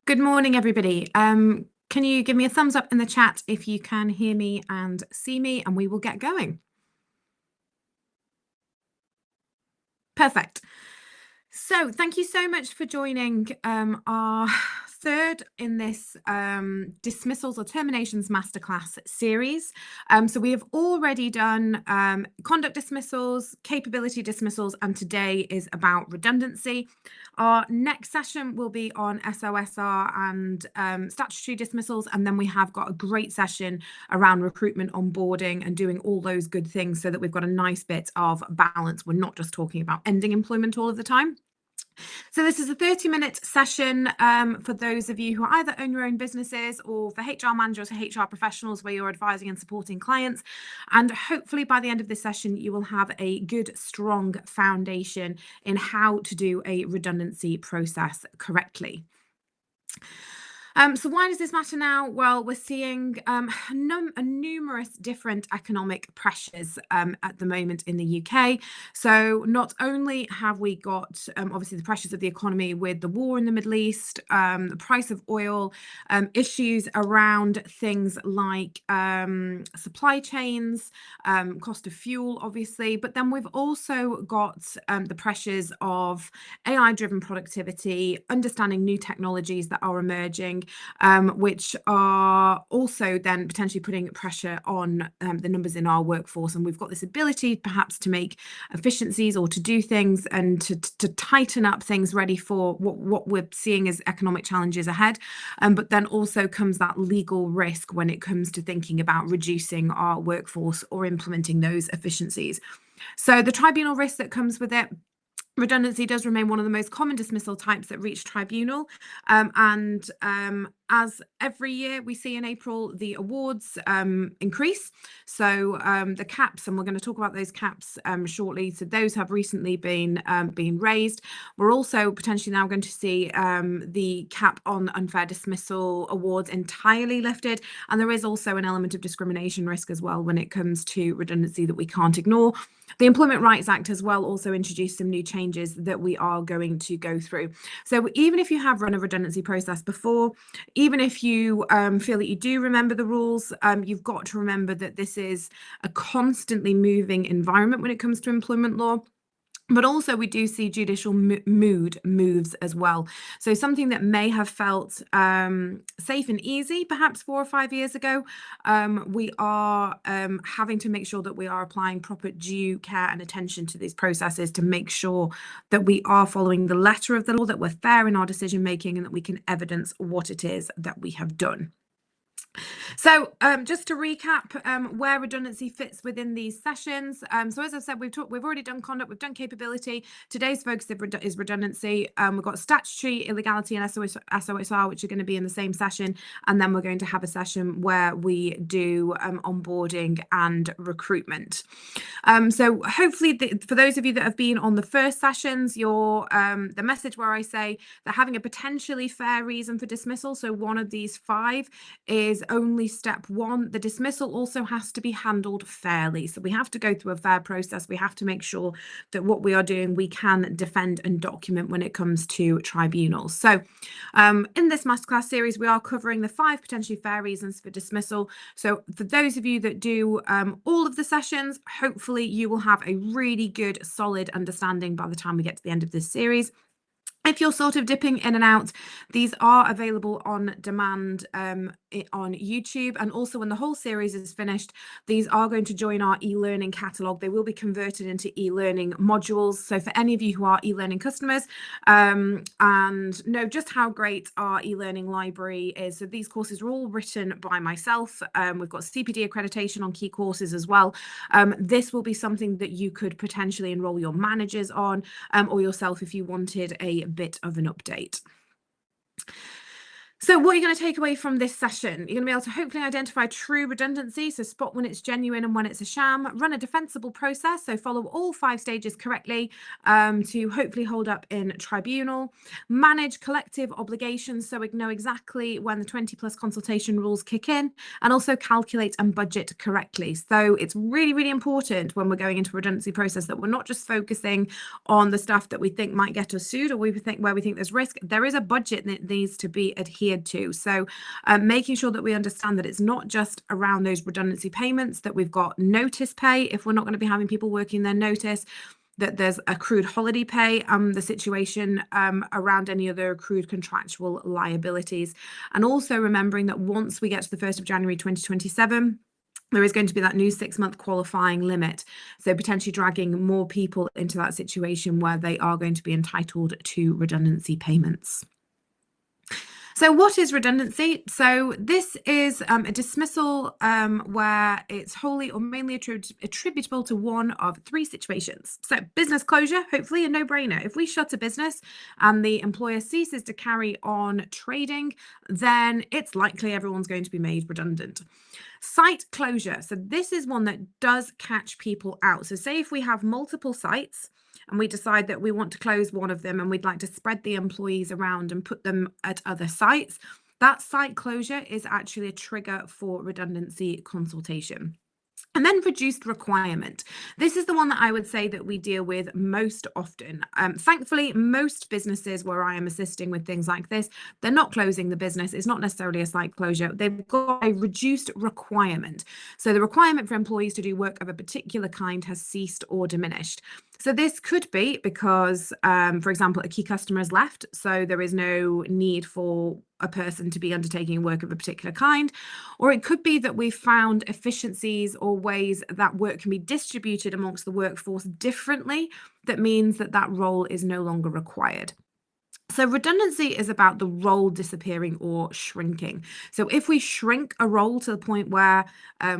Good morning, everybody. Can you give me a thumbs up in the chat if you can hear me and see me, and we will get going. Perfect. So thank you so much for joining our third in this dismissals or terminations masterclass series. So we have already done conduct dismissals, capability dismissals, and today is about redundancy. Our next session will be on SOSR and statutory dismissals, and then we have got a great session around recruitment, onboarding, and doing all those good things so that we've got a nice bit of balance. We're not just talking about ending employment all of the time. So this is a 30-minute session for those of you who either own your own businesses or for HR managers or HR professionals where you're advising and supporting clients. And hopefully by the end of this session, you will have a good, strong foundation in how to do a redundancy process correctly. So why does this matter now? Well, we're seeing numerous different economic pressures at the moment in the UK. So not only have we got obviously the pressures of the economy with the war in the Middle East, the price of oil, issues around things like supply chains, cost of fuel, obviously, but then we've also got the pressures of AI-driven productivity, understanding new technologies that are emerging, which are also then potentially putting pressure on the numbers in our workforce. And we've got this ability perhaps to make efficiencies or to do things and to tighten up things ready for what we're seeing as economic challenges ahead. But then also comes that legal risk when it comes to thinking about reducing our workforce or implementing those efficiencies. So the tribunal risk that comes with it. Redundancy does remain one of the most common dismissal types that reach tribunal, and as every year we see in April the awards increase. So the caps, and we're going to talk about those caps shortly. So those have recently been raised. We're also potentially now going to see the cap on unfair dismissal awards entirely lifted, and there is also an element of discrimination risk as well when it comes to redundancy that we can't ignore. The Employment Rights Act as well also introduced some new changes that we are going to go through. So even if you have run a redundancy process before, even if you feel that you do remember the rules, you've got to remember that this is a constantly moving environment when it comes to employment law. But also we do see judicial mood moves as well. So something that may have felt safe and easy perhaps 4 or 5 years ago, we are having to make sure that we are applying proper due care and attention to these processes to make sure that we are following the letter of the law, that we're fair in our decision making, and that we can evidence what it is that we have done. So just to recap where redundancy fits within these sessions. So as I said, we've already done conduct, we've done capability. Today's focus is redundancy. We've got statutory, illegality, and SOSR, which are going to be in the same session. And then we're going to have a session where we do onboarding and recruitment. So hopefully for those of you that have been on the first sessions, the message where I say that having a potentially fair reason for dismissal, so one of these 5, is only step 1. The dismissal also has to be handled fairly. So we have to go through a fair process. We have to make sure that what we are doing, we can defend and document when it comes to tribunals. So in this masterclass series, we are covering the 5 potentially fair reasons for dismissal. So for those of you that do all of the sessions, hopefully you will have a really good, solid understanding by the time we get to the end of this series. If you're sort of dipping in and out, these are available on demand on YouTube. And also when the whole series is finished, these are going to join our e-learning catalogue. They will be converted into e-learning modules. So for any of you who are e-learning customers and know just how great our e-learning library is. So these courses are all written by myself. We've got CPD accreditation on key courses as well. This will be something that you could potentially enroll your managers on or yourself if you wanted a bit of an update. So what are you going to take away from this session? You're going to be able to hopefully identify true redundancy, so spot when it's genuine and when it's a sham, run a defensible process, so follow all 5 stages correctly to hopefully hold up in tribunal, manage collective obligations, so we know exactly when the 20+ consultation rules kick in, and also calculate and budget correctly. So it's really, really important when we're going into a redundancy process that we're not just focusing on the stuff that we think might get us sued or where we think there's risk. There is a budget that needs to be adhered to. So making sure that we understand that it's not just around those redundancy payments, that we've got notice pay if we're not going to be having people working their notice, that there's accrued holiday pay, the situation around any other accrued contractual liabilities. And also remembering that once we get to the 1st of January 2027, there is going to be that new 6-month qualifying limit. So potentially dragging more people into that situation where they are going to be entitled to redundancy payments. So what is redundancy? So this is a dismissal where it's wholly or mainly attributable to one of 3 situations. So business closure, hopefully a no-brainer. If we shut a business and the employer ceases to carry on trading, then it's likely everyone's going to be made redundant. Site closure. So this is one that does catch people out. So say if we have multiple sites and we decide that we want to close one of them and we'd like to spread the employees around and put them at other sites, that site closure is actually a trigger for redundancy consultation. And then reduced requirement. This is the one that I would say that we deal with most often. Thankfully, most businesses where I am assisting with things like this, they're not closing the business. It's not necessarily a site closure. They've got a reduced requirement. So the requirement for employees to do work of a particular kind has ceased or diminished. So this could be because, for example, a key customer has left, so there is no need for a person to be undertaking work of a particular kind. Or it could be that we've found efficiencies or ways that work can be distributed amongst the workforce differently. That means that that role is no longer required. So redundancy is about the role disappearing or shrinking. So if we shrink a role to the point where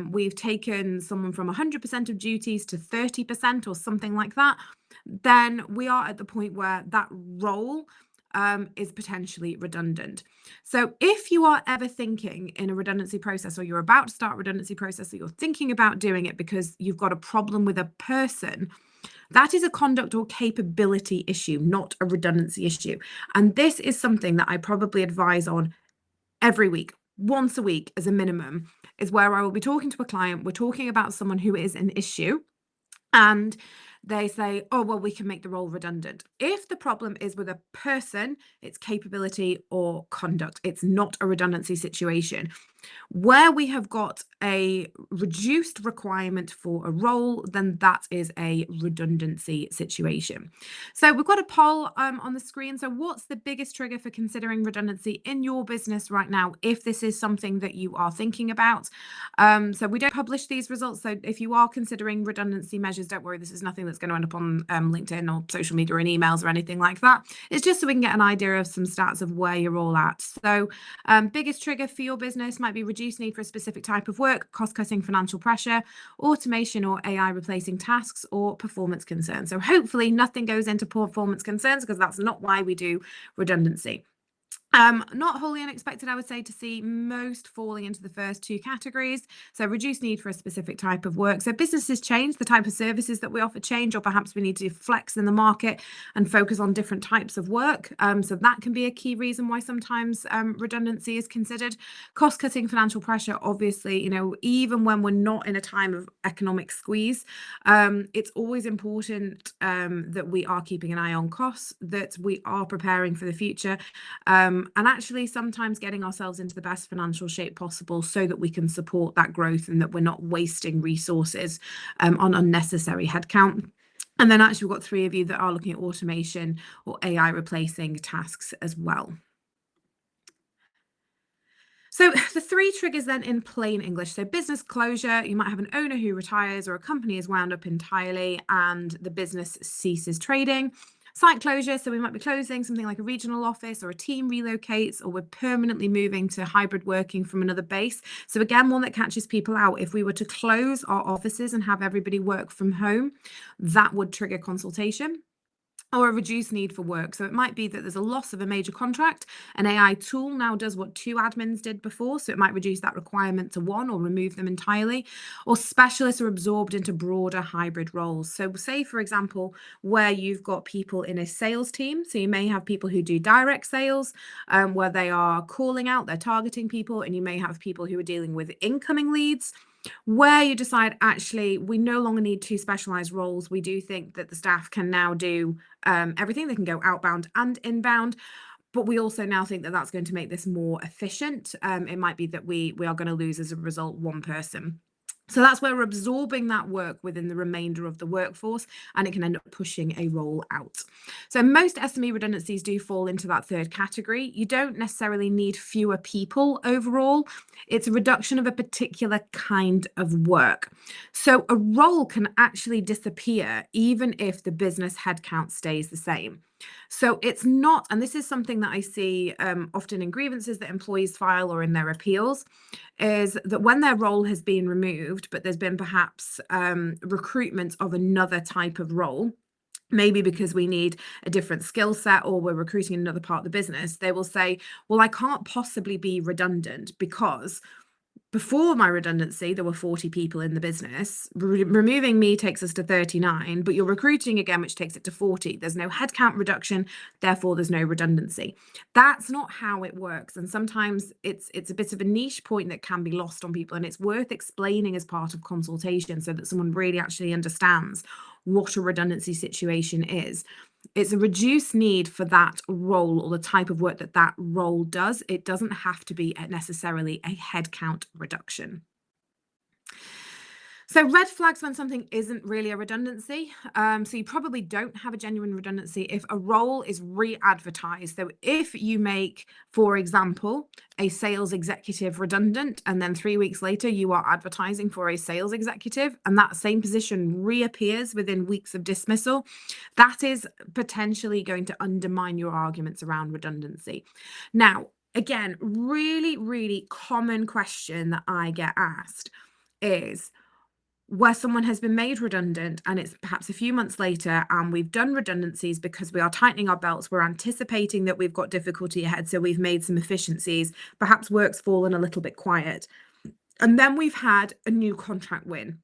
we've taken someone from 100% of duties to 30% or something like that, then we are at the point where that role is potentially redundant. So if you are ever thinking in a redundancy process, or you're about to start a redundancy process, or you're thinking about doing it because you've got a problem with a person, that is a conduct or capability issue, not a redundancy issue. And this is something that I probably advise on every week, once a week as a minimum, is where I will be talking to a client. We're talking about someone who is an issue, and they say, oh, well, we can make the role redundant. If the problem is with a person, it's capability or conduct. It's not a redundancy situation. Where we have got a reduced requirement for a role, then that is a redundancy situation. So we've got a poll on the screen. So what's the biggest trigger for considering redundancy in your business right now, if this is something that you are thinking about? So we don't publish these results. So if you are considering redundancy measures, don't worry, this is nothing that's going to end up on LinkedIn or social media or in emails or anything like that. It's just so we can get an idea of some stats of where you're all at. So biggest trigger for your business might be reduced need for a specific type of work, cost-cutting financial pressure, automation or AI replacing tasks, or performance concerns. So hopefully nothing goes into performance concerns, because that's not why we do redundancy. Not wholly unexpected, I would say, to see most falling into the first 2 categories. So reduced need for a specific type of work. So businesses change, the type of services that we offer change, or perhaps we need to flex in the market and focus on different types of work. So that can be a key reason why sometimes redundancy is considered. Cost-cutting financial pressure, obviously, even when we're not in a time of economic squeeze, it's always important that we are keeping an eye on costs, that we are preparing for the future. And actually sometimes getting ourselves into the best financial shape possible so that we can support that growth and that we're not wasting resources on unnecessary headcount. And then actually we've got 3 of you that are looking at automation or AI replacing tasks as well. So the 3 triggers then in plain English. So business closure, you might have an owner who retires or a company is wound up entirely and the business ceases trading. Site closure, so we might be closing something like a regional office, or a team relocates, or we're permanently moving to hybrid working from another base. So again, one that catches people out. If we were to close our offices and have everybody work from home, that would trigger consultation. or a reduced need for work. So it might be that there's a loss of a major contract. An AI tool now does what 2 admins did before, so it might reduce that requirement to 1 or remove them entirely. Or specialists are absorbed into broader hybrid roles. So say, for example, where you've got people in a sales team, so you may have people who do direct sales, where they are calling out, they're targeting people, and you may have people who are dealing with incoming leads, where you decide, actually, we no longer need 2 specialized roles. We do think that the staff can now do everything. They can go outbound and inbound, but we also now think that that's going to make this more efficient. It might be that we are going to lose, as a result, 1 person. So that's where we're absorbing that work within the remainder of the workforce, and it can end up pushing a role out. So most SME redundancies do fall into that third category. You don't necessarily need fewer people overall. It's a reduction of a particular kind of work. So a role can actually disappear even if the business headcount stays the same. So it's not, and this is something that I see often in grievances that employees file or in their appeals, is that when their role has been removed, but there's been perhaps recruitment of another type of role, maybe because we need a different skill set or we're recruiting in another part of the business, they will say, well, I can't possibly be redundant because before my redundancy, there were 40 people in the business. Removing me takes us to 39, but you're recruiting again, which takes it to 40. There's no headcount reduction, therefore there's no redundancy. That's not how it works. And sometimes it's a bit of a niche point that can be lost on people, and it's worth explaining as part of consultation so that someone really actually understands what a redundancy situation is. It's a reduced need for that role or the type of work that that role does. It doesn't have to be necessarily a headcount reduction. So red flags when something isn't really a redundancy. So you probably don't have a genuine redundancy if a role is re-advertised. So if you make, for example, a sales executive redundant, and then 3 weeks later you are advertising for a sales executive, and that same position reappears within weeks of dismissal, that is potentially going to undermine your arguments around redundancy. Now, again, really, really common question that I get asked is, where someone has been made redundant and it's perhaps a few months later and we've done redundancies because we are tightening our belts, we're anticipating that we've got difficulty ahead, so we've made some efficiencies, perhaps work's fallen a little bit quiet, and then we've had a new contract win,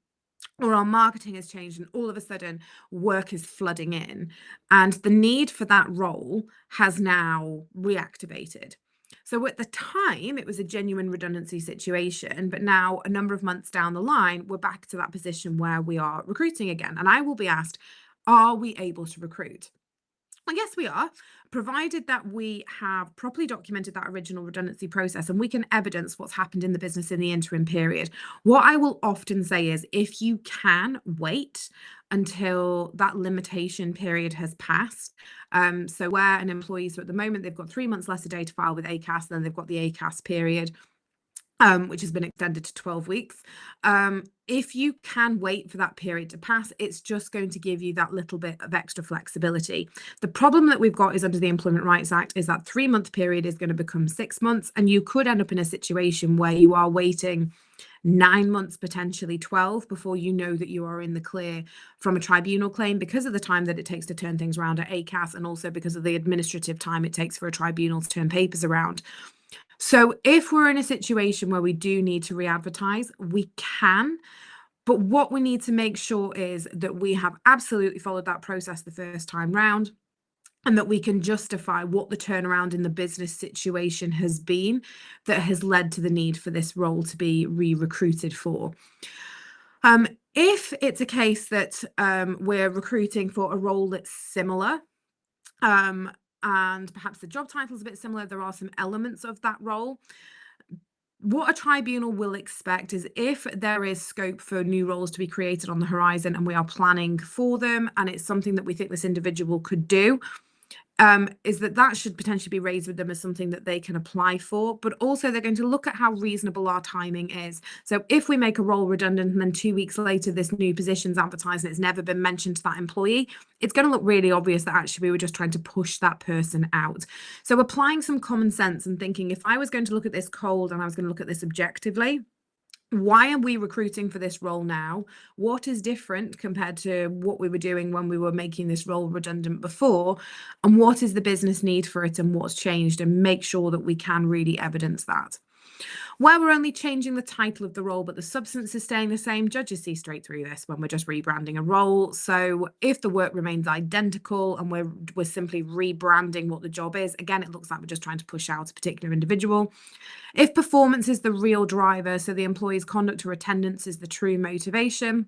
or our marketing has changed and all of a sudden work is flooding in and the need for that role has now reactivated. So at the time, it was a genuine redundancy situation, but now a number of months down the line, we're back to that position where we are recruiting again. And I will be asked, are we able to recruit? Well, yes, we are, provided that we have properly documented that original redundancy process and we can evidence what's happened in the business in the interim period. What I will often say is, if you can wait until that limitation period has passed, so where an employee, so at the moment they've got 3 months less a day to file with ACAS, then they've got the ACAS period, which has been extended to 12 weeks. If you can wait for that period to pass, it's just going to give you that little bit of extra flexibility. The problem that we've got is, under the Employment Rights Act, is that 3-month period is going to become 6 months, and you could end up in a situation where you are waiting 9 months, potentially 12, before you know that you are in the clear from a tribunal claim, because of the time that it takes to turn things around at ACAS, and also because of the administrative time it takes for a tribunal to turn papers around. So if we're in a situation where we do need to re-advertise, we can, but what we need to make sure is that we have absolutely followed that process the first time round, and that we can justify what the turnaround in the business situation has been that has led to the need for this role to be re-recruited for. If it's a case that we're recruiting for a role that's similar, and perhaps the job title is a bit similar, there are some elements of that role, what a tribunal will expect is, if there is scope for new roles to be created on the horizon and we are planning for them, and it's something that we think this individual could do, is that should potentially be raised with them as something that they can apply for. But also they're going to look at how reasonable our timing is. So if we make a role redundant and then 2 weeks later this new position's advertised and it's never been mentioned to that employee, it's going to look really obvious that actually we were just trying to push that person out. So applying some common sense and thinking, if I was going to look at this cold and I was going to look at this objectively, Why are we recruiting for this role now? What is different compared to what we were doing when we were making this role redundant before? And what is the business need for it and what's changed? And make sure that we can really evidence that. Where we're only changing the title of the role, but the substance is staying the same, judges see straight through this when we're just rebranding a role. So if the work remains identical and we're simply rebranding what the job is, again, it looks like we're just trying to push out a particular individual. If performance is the real driver, so the employee's conduct or attendance is the true motivation,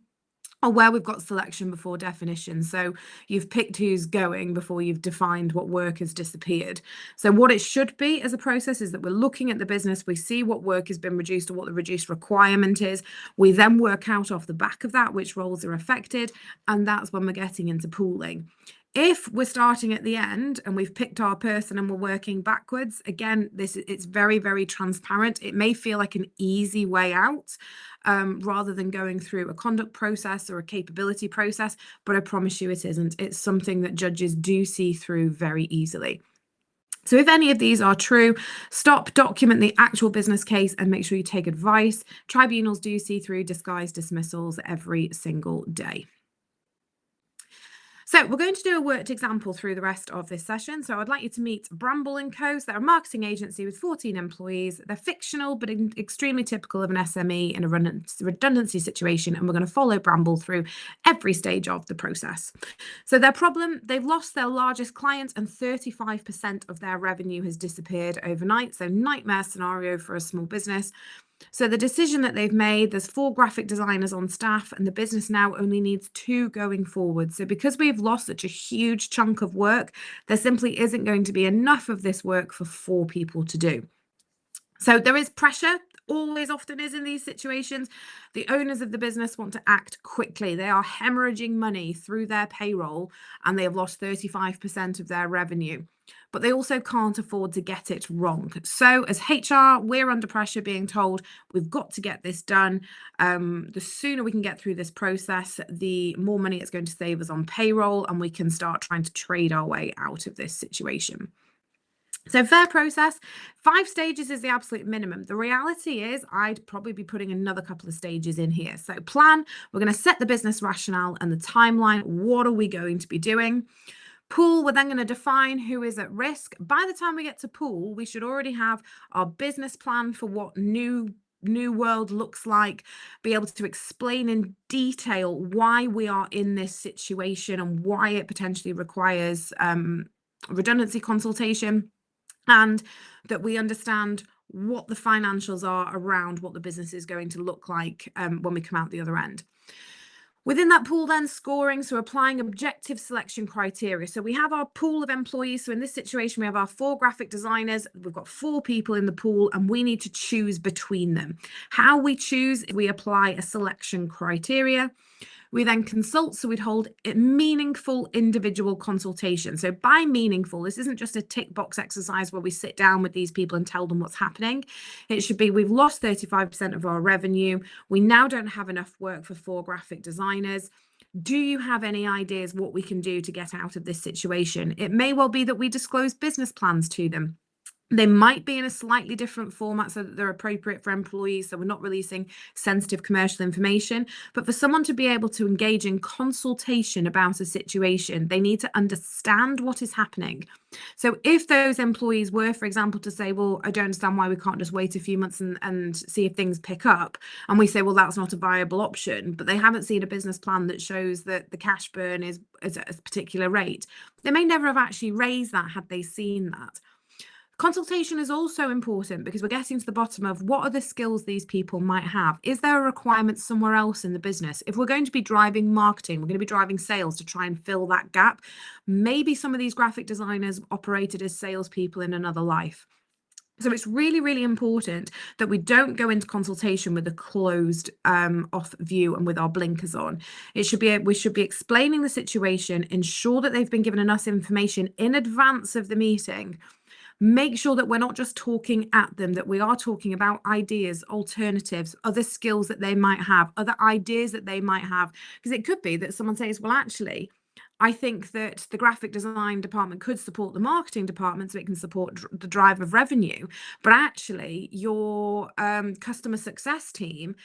or where we've got selection before definition. So you've picked who's going before you've defined what work has disappeared. So what it should be as a process is that we're looking at the business, we see what work has been reduced or what the reduced requirement is. We then work out off the back of that which roles are affected, and that's when we're getting into pooling. If we're starting at the end and we've picked our person and we're working backwards, again, it's very, very transparent. It may feel like an easy way out, rather than going through a conduct process or a capability process, but I promise you it isn't. It's something that judges do see through very easily. So if any of these are true, stop, document the actual business case, and make sure you take advice. Tribunals do see through disguised dismissals every single day. So we're going to do a worked example through the rest of this session. So I'd like you to meet Bramble & Co. So they're a marketing agency with 14 employees. They're fictional, but extremely typical of an SME in a redundancy situation. And we're going to follow Bramble through every stage of the process. So their problem, they've lost their largest client and 35% of their revenue has disappeared overnight. So nightmare scenario for a small business. So the decision that they've made, there's 4 graphic designers on staff and the business now only needs 2 going forward. So because we've lost such a huge chunk of work, there simply isn't going to be enough of this work for 4 people to do. So there is pressure, always often is in these situations. The owners of the business want to act quickly. They are hemorrhaging money through their payroll and they have lost 35% of their revenue. But they also can't afford to get it wrong. So as HR, we're under pressure being told we've got to get this done. The sooner we can get through this process, the more money it's going to save us on payroll, and we can start trying to trade our way out of this situation. So fair process, 5 stages is the absolute minimum. The reality is I'd probably be putting another couple of stages in here. So plan, we're going to set the business rationale and the timeline. What are we going to be doing? Pool, we're then going to define who is at risk. By the time we get to pool, we should already have our business plan for what new world looks like, be able to explain in detail why we are in this situation and why it potentially requires redundancy consultation, and that we understand what the financials are around what the business is going to look like when we come out the other end. Within that pool then, scoring, so applying objective selection criteria. So we have our pool of employees. So in this situation, we have our 4 graphic designers. We've got 4 people in the pool and we need to choose between them. How we choose, we apply a selection criteria. We then consult, so we'd hold a meaningful individual consultation. So by meaningful, this isn't just a tick box exercise where we sit down with these people and tell them what's happening. It should be, we've lost 35% of our revenue. We now don't have enough work for 4 graphic designers. Do you have any ideas what we can do to get out of this situation? It may well be that we disclose business plans to them. They might be in a slightly different format so that they're appropriate for employees, so we're not releasing sensitive commercial information. But for someone to be able to engage in consultation about a situation, they need to understand what is happening. So if those employees were, for example, to say, well, I don't understand why we can't just wait a few months and see if things pick up, and we say, well, that's not a viable option, but they haven't seen a business plan that shows that the cash burn is at a particular rate, they may never have actually raised that had they seen that. Consultation is also important because we're getting to the bottom of what are the skills these people might have. Is there a requirement somewhere else in the business? If we're going to be driving marketing, we're going to be driving sales to try and fill that gap. Maybe some of these graphic designers operated as salespeople in another life. So it's really, really important that we don't go into consultation with a closed off view and with our blinkers on. We should be explaining the situation, ensure that they've been given enough information in advance of the meeting. Make sure that we're not just talking at them, that we are talking about ideas, alternatives, other skills that they might have, other ideas that they might have. Because it could be that someone says, well, actually, I think that the graphic design department could support the marketing department so it can support the drive of revenue. But actually, your customer success team,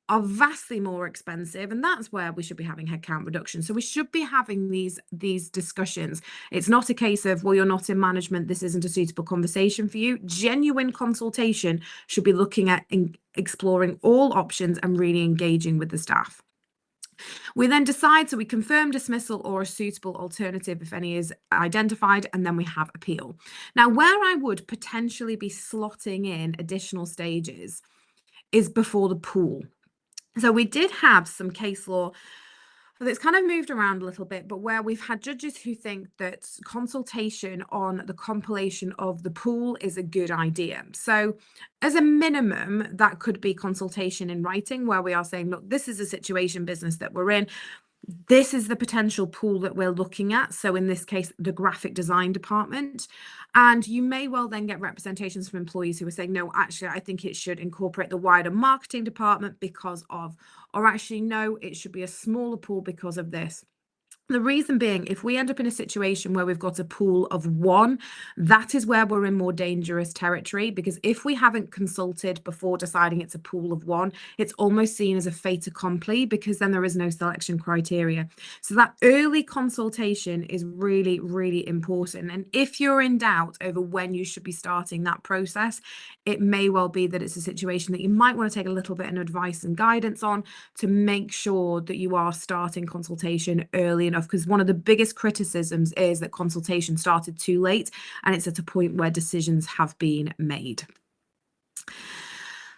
are vastly more expensive, and that's where we should be having headcount reduction. So we should be having these discussions. It's not a case of, well, you're not in management, this isn't a suitable conversation for you. Genuine consultation should be looking at exploring all options and really engaging with the staff. We then decide, so we confirm dismissal or a suitable alternative if any is identified, and then we have appeal. Now, where I would potentially be slotting in additional stages is before the pool. So we did have some case law that's kind of moved around a little bit, but where we've had judges who think that consultation on the compilation of the pool is a good idea. So as a minimum, that could be consultation in writing, where we are saying, look, this is a situation business that we're in. This is the potential pool that we're looking at. So in this case, the graphic design department. And you may well then get representations from employees who are saying, no, actually, I think it should incorporate the wider marketing department because of, or actually, no, it should be a smaller pool because of this. The reason being, if we end up in a situation where we've got a pool of one, that is where we're in more dangerous territory, because if we haven't consulted before deciding it's a pool of one, it's almost seen as a fait accompli, because then there is no selection criteria. So that early consultation is really, really important. And if you're in doubt over when you should be starting that process, it may well be that it's a situation that you might want to take a little bit of advice and guidance on to make sure that you are starting consultation early enough, because one of the biggest criticisms is that consultation started too late and it's at a point where decisions have been made.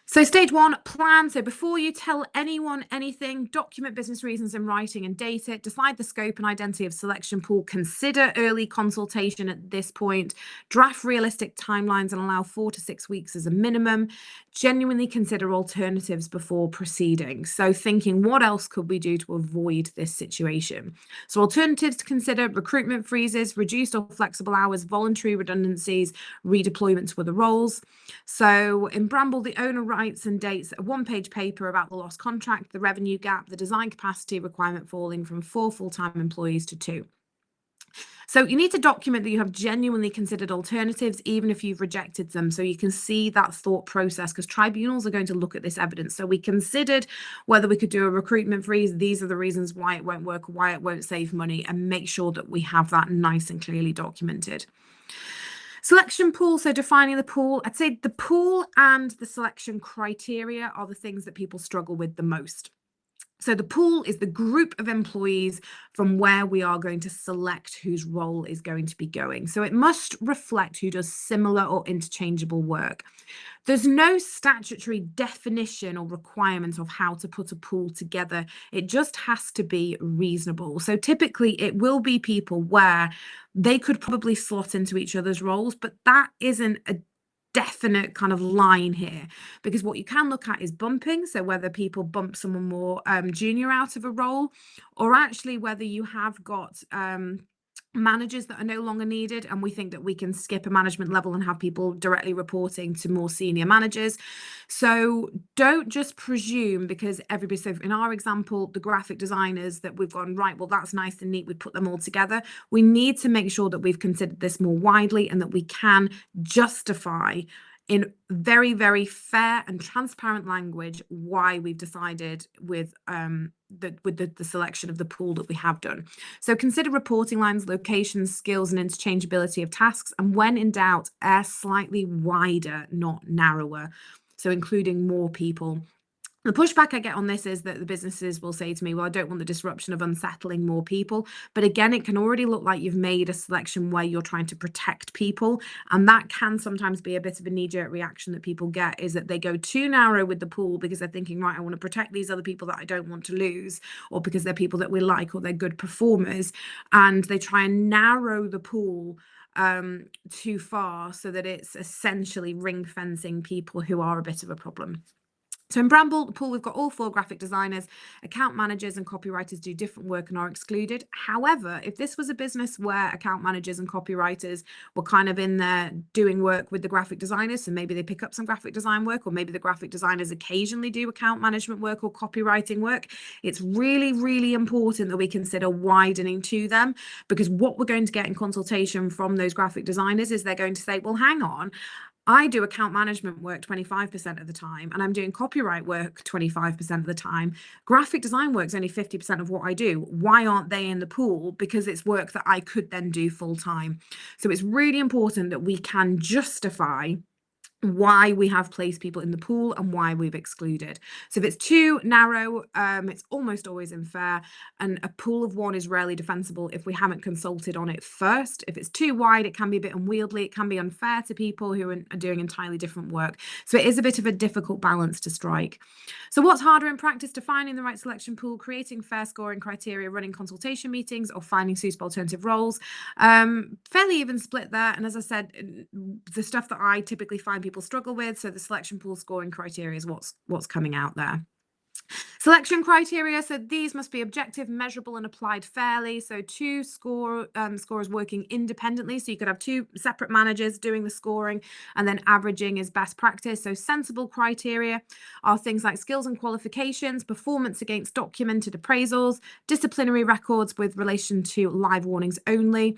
So stage one, plan. So before you tell anyone anything, document business reasons in writing and date it, decide the scope and identity of selection pool, consider early consultation at this point, draft realistic timelines and allow 4 to 6 weeks as a minimum, genuinely consider alternatives before proceeding. So thinking, what else could we do to avoid this situation? So alternatives to consider: recruitment freezes, reduced or flexible hours, voluntary redundancies, redeployment to other roles. So in Bramble, the owner writes and dates a one-page paper about the lost contract, the revenue gap, the design capacity requirement falling from 4 full-time employees to 2. So you need to document that you have genuinely considered alternatives, even if you've rejected them, so you can see that thought process, because tribunals are going to look at this evidence. So we considered whether we could do a recruitment freeze. These are the reasons why it won't work, why it won't save money, and make sure that we have that nice and clearly documented. Selection pool, so defining the pool. I'd say the pool and the selection criteria are the things that people struggle with the most. So the pool is the group of employees from where we are going to select whose role is going to be going. So it must reflect who does similar or interchangeable work. There's no statutory definition or requirement of how to put a pool together. It just has to be reasonable. So typically it will be people where they could probably slot into each other's roles, but that isn't a definite kind of line here, because what you can look at is bumping. So whether people bump someone more junior out of a role, or actually whether you have got managers that are no longer needed, and we think that we can skip a management level and have people directly reporting to more senior managers. So don't just presume, because everybody, so in our example, the graphic designers that we've gone, right, well, that's nice and neat, we put them all together. We need to make sure that we've considered this more widely and that we can justify in very, very fair and transparent language why we've decided with the selection of the pool that we have done. So consider reporting lines, locations, skills, and interchangeability of tasks. And when in doubt, err slightly wider, not narrower. So including more people. The pushback I get on this is that the businesses will say to me, well, I don't want the disruption of unsettling more people. But again, it can already look like you've made a selection where you're trying to protect people. And that can sometimes be a bit of a knee-jerk reaction that people get, is that they go too narrow with the pool because they're thinking, right, I want to protect these other people that I don't want to lose, or because they're people that we like, or they're good performers. And they try and narrow the pool too far, so that it's essentially ring fencing people who are a bit of a problem. So in Bramble, the pool, we've got all 4 graphic designers, account managers and copywriters do different work and are excluded. However, if this was a business where account managers and copywriters were kind of in there doing work with the graphic designers, so maybe they pick up some graphic design work, or maybe the graphic designers occasionally do account management work or copywriting work, it's really, really important that we consider widening to them, because what we're going to get in consultation from those graphic designers is they're going to say, well, hang on, I do account management work 25% of the time, and I'm doing copyright work 25% of the time. Graphic design work's only 50% of what I do. Why aren't they in the pool? Because it's work that I could then do full time. So it's really important that we can justify why we have placed people in the pool and why we've excluded. So if it's too narrow, it's almost always unfair, and a pool of one is rarely defensible if we haven't consulted on it first. If it's too wide, it can be a bit unwieldy, it can be unfair to people who are doing entirely different work. So it is a bit of a difficult balance to strike. So what's harder in practice? Defining the right selection pool, creating fair scoring criteria, running consultation meetings, or finding suitable alternative roles. Fairly even split there. And as I said, the stuff that I typically find people struggle with, so the selection pool scoring criteria is what's coming out there. Selection criteria, so these must be objective, measurable, and applied fairly. So two scorers working independently. So you could have two separate managers doing the scoring, and then averaging is best practice. So sensible criteria are things like skills and qualifications, performance against documented appraisals, disciplinary records with relation to live warnings only.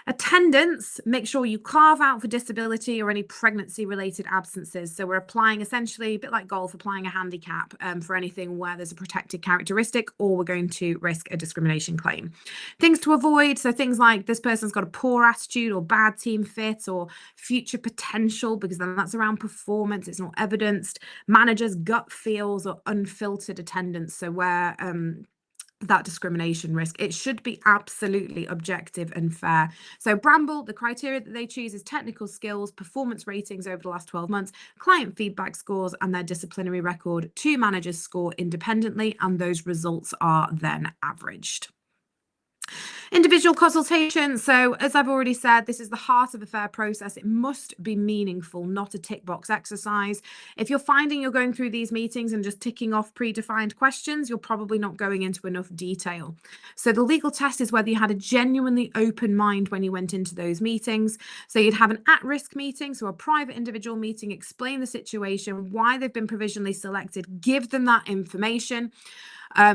Attendance, make sure you carve out for disability or any pregnancy-related absences. So we're applying essentially, a bit like golf, applying a handicap for anything where there's a protected characteristic, or we're going to risk a discrimination claim. Things to avoid, so things like this person's got a poor attitude or bad team fit or future potential, because then that's around performance, it's not evidenced. Managers' gut feels or unfiltered attendance, so where that discrimination risk. It should be absolutely objective and fair. So Bramble, the criteria that they choose is technical skills, performance ratings over the last 12 months, client feedback scores, and their disciplinary record. Two managers score independently, and those results are then averaged. Individual consultation. So as I've already said, this is the heart of a fair process. It must be meaningful, not a tick box exercise. If you're finding you're going through these meetings and just ticking off predefined questions, you're probably not going into enough detail. So the legal test is whether you had a genuinely open mind when you went into those meetings. So you'd have an at-risk meeting, so a private individual meeting, explain the situation, why they've been provisionally selected, give them that information.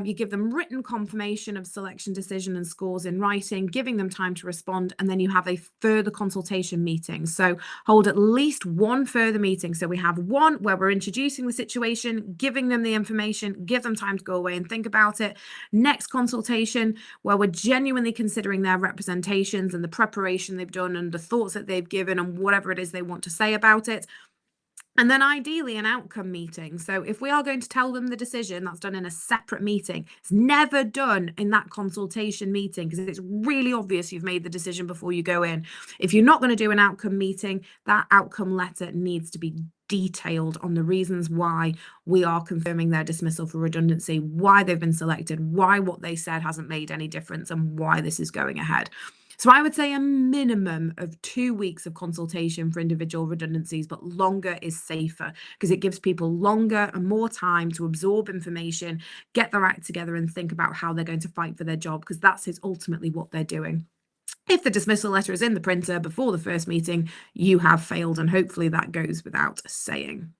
You give them written confirmation of selection decision and scores in writing, giving them time to respond, and then you have a further consultation meeting. So hold at least one further meeting. So we have one where we're introducing the situation, giving them the information, give them time to go away and think about it. Next consultation, where we're genuinely considering their representations and the preparation they've done and the thoughts that they've given and whatever it is they want to say about it. And then ideally an outcome meeting. So if we are going to tell them the decision, that's done in a separate meeting. It's never done in that consultation meeting because it's really obvious you've made the decision before you go in. If you're not going to do an outcome meeting, that outcome letter needs to be detailed on the reasons why we are confirming their dismissal for redundancy, why they've been selected, why what they said hasn't made any difference, and why this is going ahead. So I would say a minimum of 2 weeks of consultation for individual redundancies, but longer is safer because it gives people longer and more time to absorb information, get their act together and think about how they're going to fight for their job, because that's ultimately what they're doing. If the dismissal letter is in the printer before the first meeting, you have failed, and hopefully that goes without saying.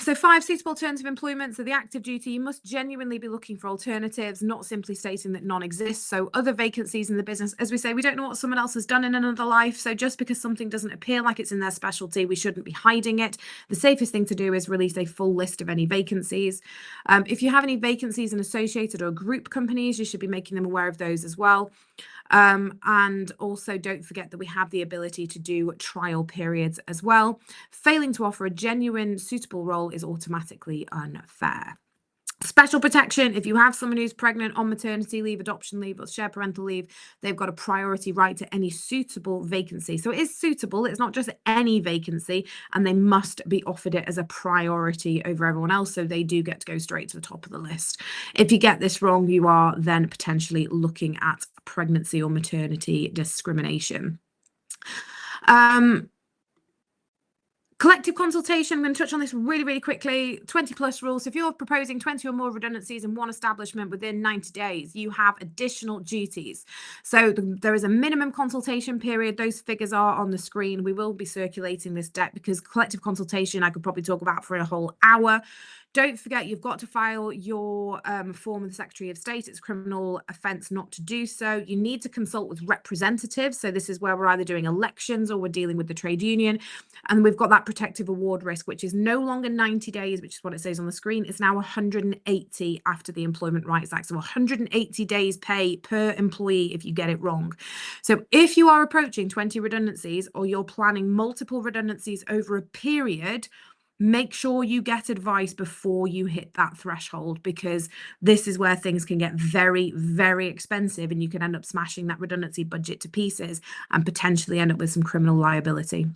So 5 suitable terms of employment. So the active duty, you must genuinely be looking for alternatives, not simply stating that none exists. So other vacancies in the business, as we say, we don't know what someone else has done in another life. So just because something doesn't appear like it's in their specialty, we shouldn't be hiding it. The safest thing to do is release a full list of any vacancies. If you have any vacancies in associated or group companies, you should be making them aware of those as well. And also don't forget that we have the ability to do trial periods as well. Failing to offer a genuine suitable role is automatically unfair. Special protection, if you have someone who's pregnant, on maternity leave, adoption leave, or shared parental leave, they've got a priority right to any suitable vacancy. So it is suitable, it's not just any vacancy, and they must be offered it as a priority over everyone else, so they do get to go straight to the top of the list. If you get this wrong, you are then potentially looking at pregnancy or maternity discrimination. Collective consultation, I'm going to touch on this really, really quickly. 20 plus rules. So if you're proposing 20 or more redundancies in one establishment within 90 days, you have additional duties. So there is a minimum consultation period. Those figures are on the screen. We will be circulating this deck because collective consultation, I could probably talk about for a whole hour. Don't forget, you've got to file your form with the Secretary of State. It's a criminal offence not to do so. You need to consult with representatives. So this is where we're either doing elections or we're dealing with the trade union. And we've got that protective award risk, which is no longer 90 days, which is what it says on the screen. It's now 180 after the Employment Rights Act. So 180 days pay per employee if you get it wrong. So if you are approaching 20 redundancies or you're planning multiple redundancies over a period, make sure you get advice before you hit that threshold, because this is where things can get very, very expensive and you can end up smashing that redundancy budget to pieces and potentially end up with some criminal liability.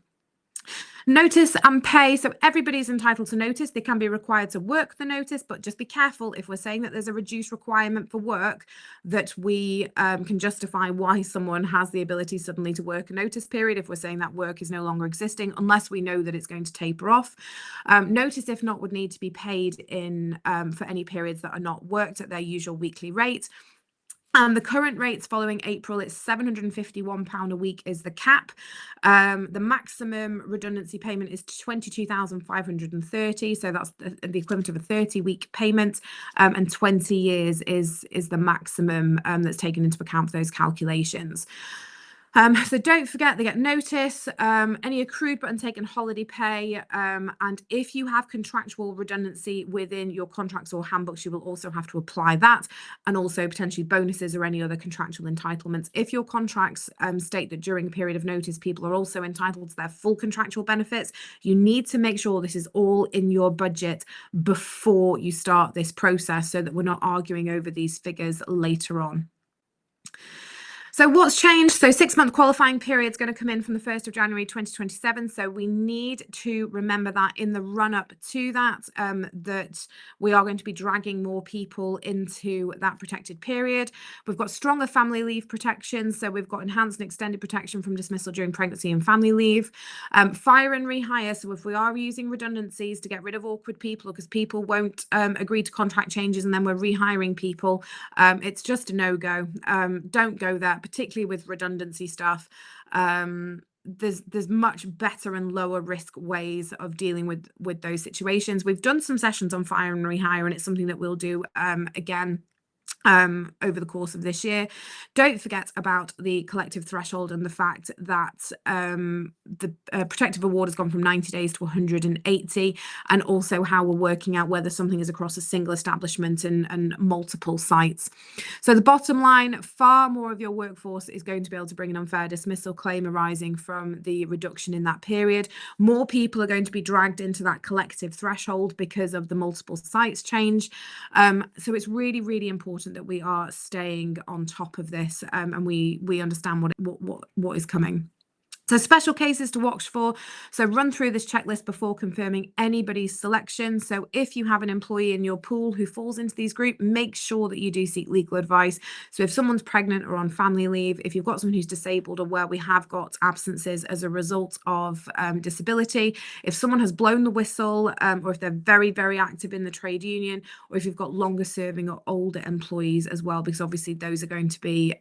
Notice and pay. So everybody's entitled to notice. They can be required to work the notice, but just be careful if we're saying that there's a reduced requirement for work, that we can justify why someone has the ability suddenly to work a notice period if we're saying that work is no longer existing, unless we know that it's going to taper off. Notice, if not, would need to be paid in for any periods that are not worked at their usual weekly rate. And the current rates following April, it's £751 a week is the cap. The maximum redundancy payment is 22,530. So that's the equivalent of a 30-week payment. And 20 years is the maximum that's taken into account for those calculations. So don't forget, they get notice, any accrued but untaken holiday pay, and if you have contractual redundancy within your contracts or handbooks, you will also have to apply that, and also potentially bonuses or any other contractual entitlements. If your contracts state that during a period of notice, people are also entitled to their full contractual benefits, you need to make sure this is all in your budget before you start this process, so that we're not arguing over these figures later on. So what's changed? So 6-month qualifying period is going to come in from the 1st of January 2027. So we need to remember that in the run up to that, that we are going to be dragging more people into that protected period. We've got stronger family leave protection. So we've got enhanced and extended protection from dismissal during pregnancy and family leave. Fire and rehire. So if we are using redundancies to get rid of awkward people, because people won't agree to contract changes and then we're rehiring people, it's just a no-go. Don't go there, particularly with redundancy stuff. There's much better and lower risk ways of dealing with those situations. We've done some sessions on fire and rehire, and it's something that we'll do again over the course of this year. Don't forget about the collective threshold and the fact that the protective award has gone from 90 days to 180, and also how we're working out whether something is across a single establishment and multiple sites. So the bottom line, far more of your workforce is going to be able to bring an unfair dismissal claim arising from the reduction in that period. More people are going to be dragged into that collective threshold because of the multiple sites change. So it's really, really important that we are staying on top of this, and we understand what is coming. So special cases to watch for. So run through this checklist before confirming anybody's selection. So if you have an employee in your pool who falls into these groups, make sure that you do seek legal advice. So if someone's pregnant or on family leave, if you've got someone who's disabled, or where we have got absences as a result of disability, if someone has blown the whistle, or if they're very, very active in the trade union, or if you've got longer serving or older employees as well, because obviously those are going to be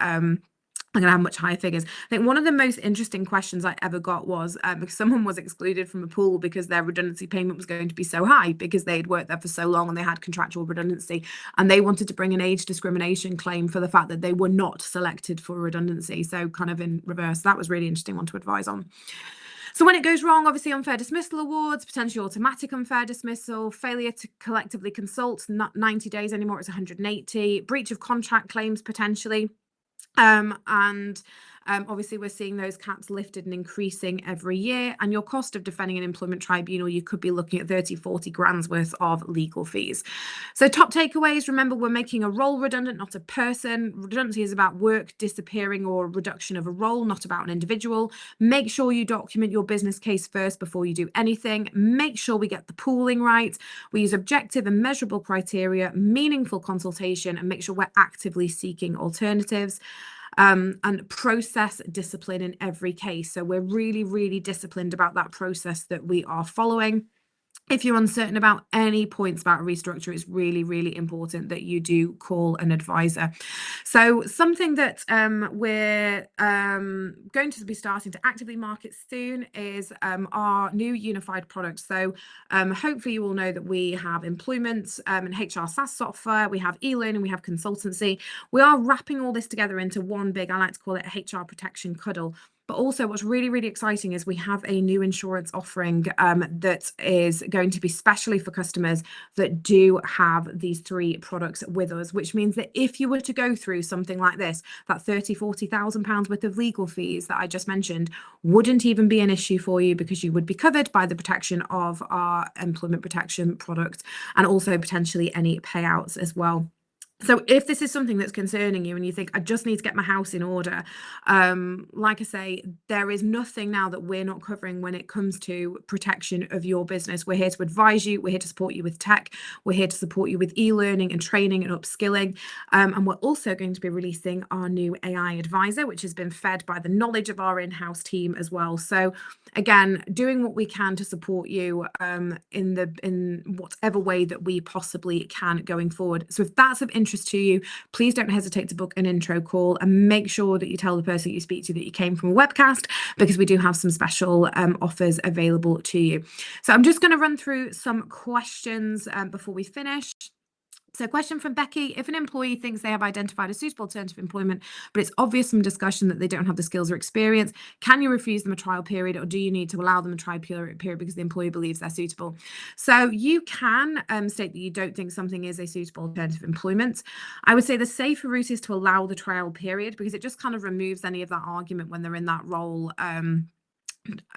I'm going to have much higher figures. I think one of the most interesting questions I ever got was because someone was excluded from a pool because their redundancy payment was going to be so high because they had worked there for so long and they had contractual redundancy, and they wanted to bring an age discrimination claim for the fact that they were not selected for redundancy. So kind of in reverse. That was really interesting one to advise on. So when it goes wrong, obviously unfair dismissal awards, potentially automatic unfair dismissal, failure to collectively consult, not 90 days anymore, it's 180, breach of contract claims potentially. Obviously we're seeing those caps lifted and increasing every year, and your cost of defending an employment tribunal, you could be looking at 30-40 grand's worth of legal fees. So top takeaways, remember, we're making a role redundant, not a person. Redundancy is about work disappearing or reduction of a role, not about an individual. Make sure you document your business case first before you do anything. Make sure we get the pooling right. We use objective and measurable criteria, meaningful consultation, and make sure we're actively seeking alternatives. and process discipline in every case. So we're really, really disciplined about that process that we are following. If you're uncertain about any points about a restructure, it's really, really important that you do call an advisor. So something that we're going to be starting to actively market soon is our new unified product. So hopefully you all know that we have employment and HR SaaS software, we have e-learning, we have consultancy. We are wrapping all this together into one big, I like to call it a HR protection cuddle. But also what's really, really exciting is we have a new insurance offering that is going to be specially for customers that do have these three products with us, which means that if you were to go through something like this, that 30, 40,000 pounds worth of legal fees that I just mentioned wouldn't even be an issue for you, because you would be covered by the protection of our employment protection product, and also potentially any payouts as well. So if this is something that's concerning you and you think, I just need to get my house in order, like I say, there is nothing now that we're not covering when it comes to protection of your business. We're here to advise you. We're here to support you with tech. We're here to support you with e-learning and training and upskilling. And we're also going to be releasing our new AI advisor, which has been fed by the knowledge of our in-house team as well. So again, doing what we can to support you in whatever way that we possibly can going forward. So if that's of interest to you, please don't hesitate to book an intro call, and make sure that you tell the person you speak to that you came from a webcast, because we do have some special offers available to you. So I'm just going to run through some questions before we finish. So question from Becky: if an employee thinks they have identified a suitable alternative employment, but it's obvious from discussion that they don't have the skills or experience, can you refuse them a trial period, or do you need to allow them a trial period because the employee believes they're suitable? So you can state that you don't think something is a suitable alternative employment. I would say the safer route is to allow the trial period, because it just kind of removes any of that argument when they're in that role,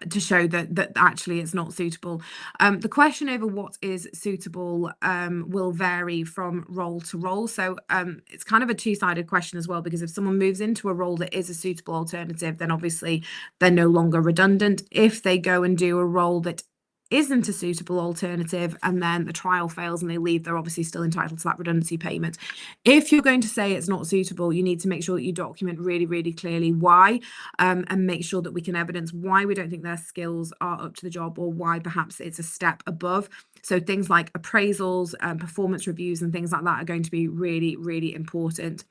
to show that actually it's not suitable. The question over what is suitable will vary from role to role. So it's kind of a two-sided question as well, because if someone moves into a role that is a suitable alternative, then obviously they're no longer redundant. If they go and do a role that isn't a suitable alternative and then the trial fails and they leave, they're obviously still entitled to that redundancy payment. If you're going to say it's not suitable, you need to make sure that you document really, really clearly why, and make sure that we can evidence why we don't think their skills are up to the job, or why perhaps it's a step above. So things like appraisals, performance reviews and things like that are going to be really, really important.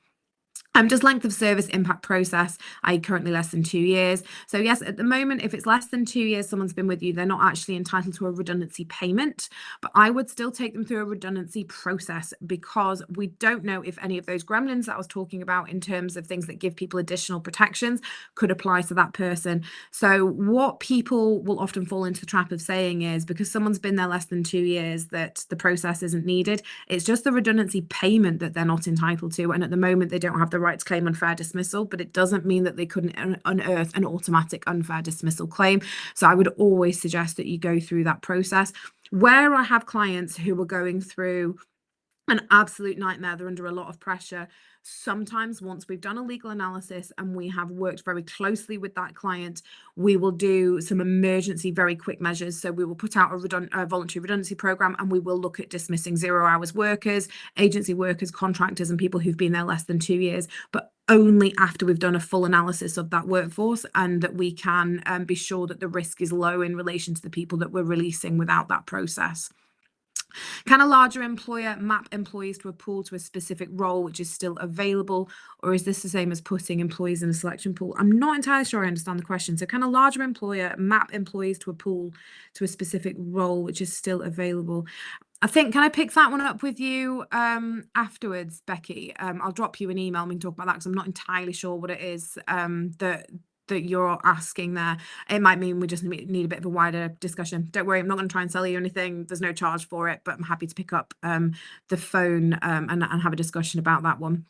Just length of service, impact process, currently less than 2 years. So yes, at the moment, if it's less than 2 years someone's been with you, they're not actually entitled to a redundancy payment, but I would still take them through a redundancy process, because we don't know if any of those gremlins that I was talking about in terms of things that give people additional protections could apply to that person. So what people will often fall into the trap of saying is, because someone's been there less than 2 years, that the process isn't needed. It's just the redundancy payment that they're not entitled to, and at the moment they don't have the right to claim unfair dismissal, but it doesn't mean that they couldn't unearth an automatic unfair dismissal claim. So I would always suggest that you go through that process. Where I have clients who are going through an absolute nightmare, they're under a lot of pressure, sometimes once we've done a legal analysis and we have worked very closely with that client, we will do some emergency, very quick measures. So we will put out a voluntary redundancy program, and we will look at dismissing 0 hours workers, agency workers, contractors, and people who've been there less than 2 years, but only after we've done a full analysis of that workforce, and that we can be sure that the risk is low in relation to the people that we're releasing without that process. Can a larger employer map employees to a pool to a specific role which is still available, or is this the same as putting employees in a selection pool? I'm not entirely sure I understand the question. So can a larger employer map employees to a pool to a specific role which is still available? I think, can I pick that one up with you afterwards, Becky? I'll drop you an email and we can talk about that, because I'm not entirely sure what it is that you're asking there. It might mean we just need a bit of a wider discussion. Don't worry, I'm not going to try and sell you anything. There's no charge for it, but I'm happy to pick up the phone and have a discussion about that one.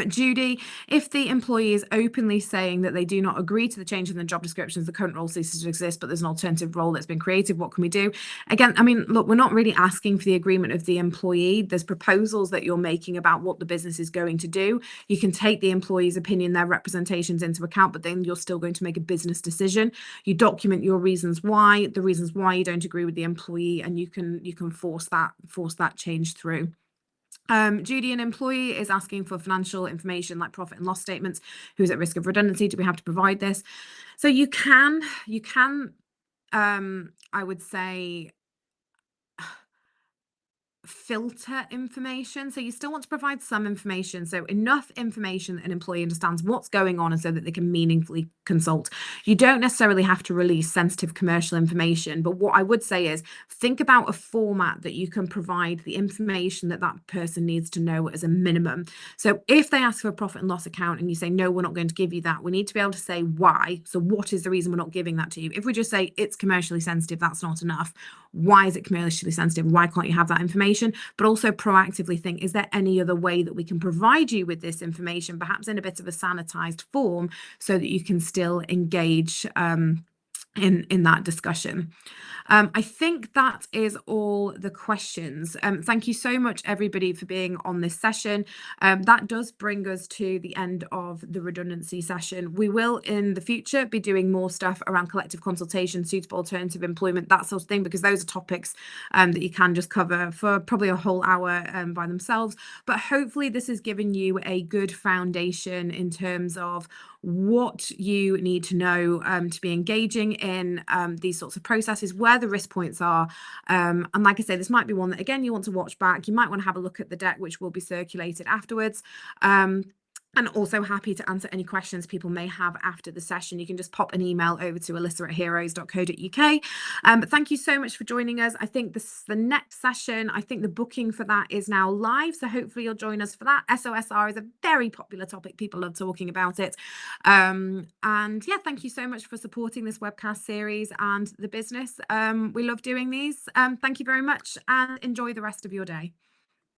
Judy, if the employee is openly saying that they do not agree to the change in the job descriptions, the current role ceases to exist, but there's an alternative role that's been created, what can we do? Again, I mean, look, we're not really asking for the agreement of the employee. There's proposals that you're making about what the business is going to do. You can take the employee's opinion, their representations into account, but then you're still going to make a business decision. You document your reasons why, the reasons why you don't agree with the employee, and you can force that change through. Judy, an employee is asking for financial information like profit and loss statements. Who's at risk of redundancy? Do we have to provide this? So you can, I would say, filter information. So you still want to provide some information, so enough information that an employee understands what's going on and so that they can meaningfully consult. You don't necessarily have to release sensitive commercial information, but what I would say is think about a format that you can provide the information that that person needs to know as a minimum. So if they ask for a profit and loss account and you say, no, we're not going to give you that, we need to be able to say why. So what is the reason we're not giving that to you? If we just say it's commercially sensitive, that's not enough. Why is it commercially sensitive? Why can't you have that information? But also proactively think, is there any other way that we can provide you with this information, perhaps in a bit of a sanitized form, so that you can still engage in that discussion. I think that is all the questions. Thank you so much, everybody, for being on this session. That does bring us to the end of the redundancy session. We will, in the future, be doing more stuff around collective consultation, suitable alternative employment, that sort of thing, because those are topics that you can just cover for probably a whole hour by themselves. But hopefully this has given you a good foundation in terms of what you need to know to be engaging in these sorts of processes, where the risk points are. And like I say, this might be one that, again, you want to watch back. You might want to have a look at the deck, which will be circulated afterwards. And also happy to answer any questions people may have after the session. You can just pop an email over to alyssa@heroes.co.uk. But thank you so much for joining us. I think this is the next session. I think the booking for that is now live. So hopefully you'll join us for that. SOSR is a very popular topic. People love talking about it. And yeah, thank you so much for supporting this webcast series and the business. We love doing these. Thank you very much and enjoy the rest of your day.